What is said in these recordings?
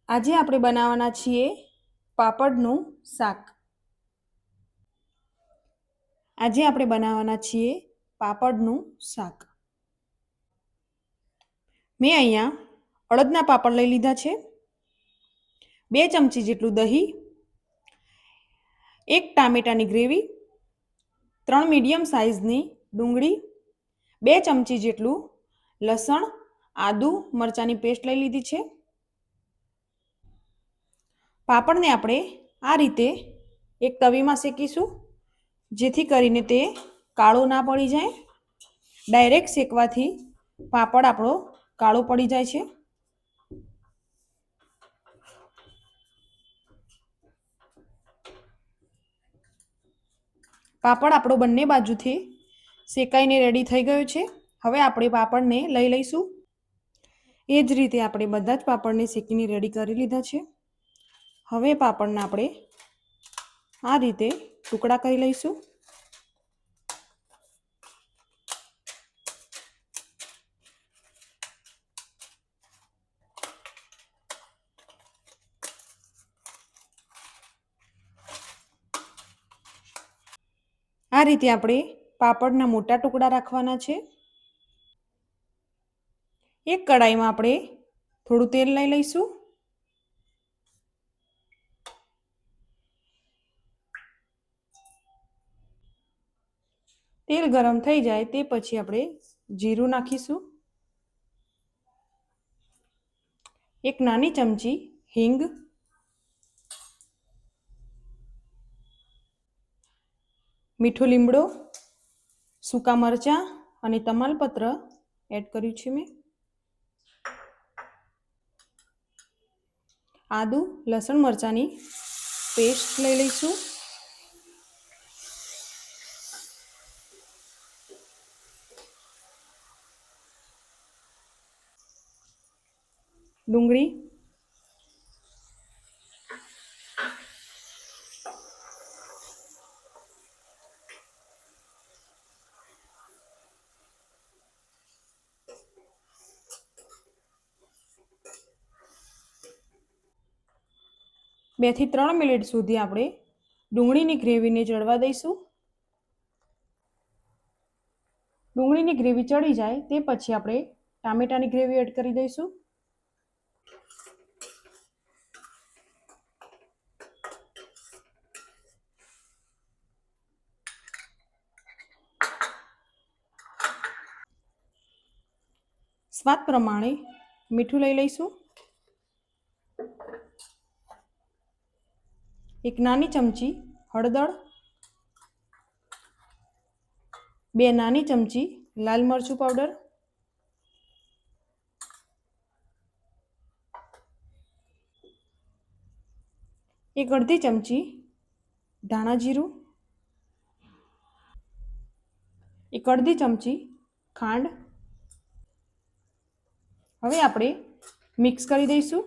આજે આપણે બનાવવાના છીએ પાપડનું શાક। આજે આપણે બનાવવાના છીએ પાપડનું શાક। મેં અહીંયા અડદના પાપડ લઈ લીધા છે, 2 ચમચી જેટલું દહીં, 1 ટામેટાની ગ્રેવી, 3 મીડિયમ સાઇઝની ડુંગળી, 2 ચમચી જેટલું લસણ, આદુ, મરચાંની પેસ્ટ લઈ લીધી છે। પાપડને આપણે આ રીતે એક તવીમાં શેકીશું, જેથી કરીને તે કાળો ના પડી જાય। ડાયરેક્ટ શેકવાથી પાપડ આપણો કાળો પડી જાય છે। પાપડ આપણો બંને બાજુથી શેકાઈને રેડી થઈ ગયો છે। હવે આપણે પાપડને લઈ લઈશું। એ જ રીતે આપણે બધા જ પાપડને શેકીને રેડી કરી લીધા છે। હવે પાપડને આપણે આ રીતે ટુકડા કરી લઈશું। આ રીતે આપણે પાપડના મોટા ટુકડા રાખવાના છે। એક કડાઈમાં આપણે થોડું તેલ લઈ લઈશું। તેલ ગરમ થઈ જાય તે પછી આપણે જીરું નાખીશું, 1 નાની ચમચી હિંગ, મીઠો લીમડો, સૂકા મરચાં અને તમાલપત્ર એડ કર્યું છે મેં, આદુ લસણ મરચાંની પેસ્ટ લઈ લઈશું, ડુંગળી, બે થી 3 મિનિટ સુધી આપણે ડુંગળીની ગ્રેવીને ચડવા દઈશું। ડુંગળીની ગ્રેવી ચડી જાય તે પછી આપણે ટામેટાની ગ્રેવી એડ કરી દઈશું। સ્વાદ પ્રમાણે મીઠું લઈ લઈશું, 1 નાની ચમચી હળદર, 2 નાની ચમચી લાલ મરચું પાવડર, 1 અડધી ચમચી ધાણા જીરું, 1 અડધી ચમચી ખાંડ। હવે આપણે મિક્સ કરી દઈશું।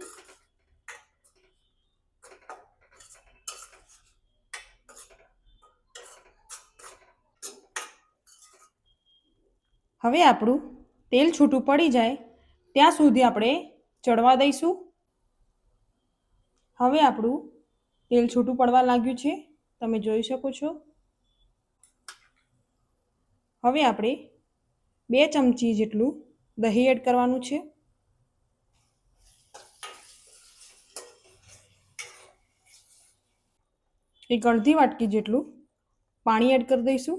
હવે આપણું તેલ છૂટું પડી જાય ત્યાં સુધી આપણે ચડવા દઈશું। હવે આપણું તેલ છૂટું પડવા લાગ્યું છે, તમે જોઈ શકો છો। હવે આપણે 2 ચમચી જેટલું દહીં એડ કરવાનું છે, 1 અડધી વાટકી જેટલું પાણી એડ કરી દઈશું।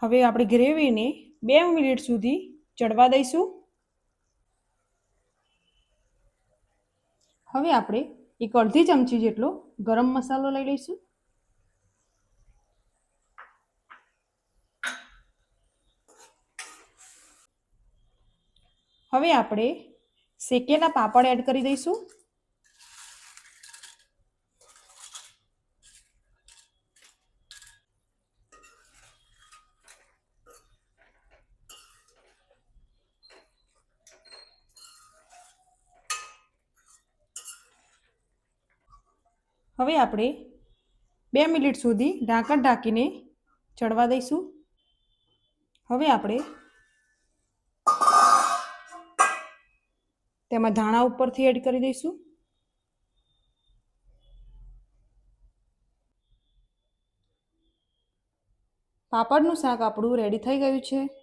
હવે આપણે ગ્રેવીને 2 મિનિટ સુધી ચડવા દઈશું। હવે આપણે 1 અડધી ચમચી જેટલો ગરમ મસાલો લઈ લઈશું, હવે આપણે શેકેલા પાપડ એડ કરી દઈશું। હવે આપણે 2 મિનિટ સુધી ઢાંકણ ઢાંકીને ચડવા દઈશું. હવે આપણે તેમાં ધાણા ઉપરથી એડ કરી દઈશું. પાપડનું શાક આપણું રેડી થઈ ગયું છે.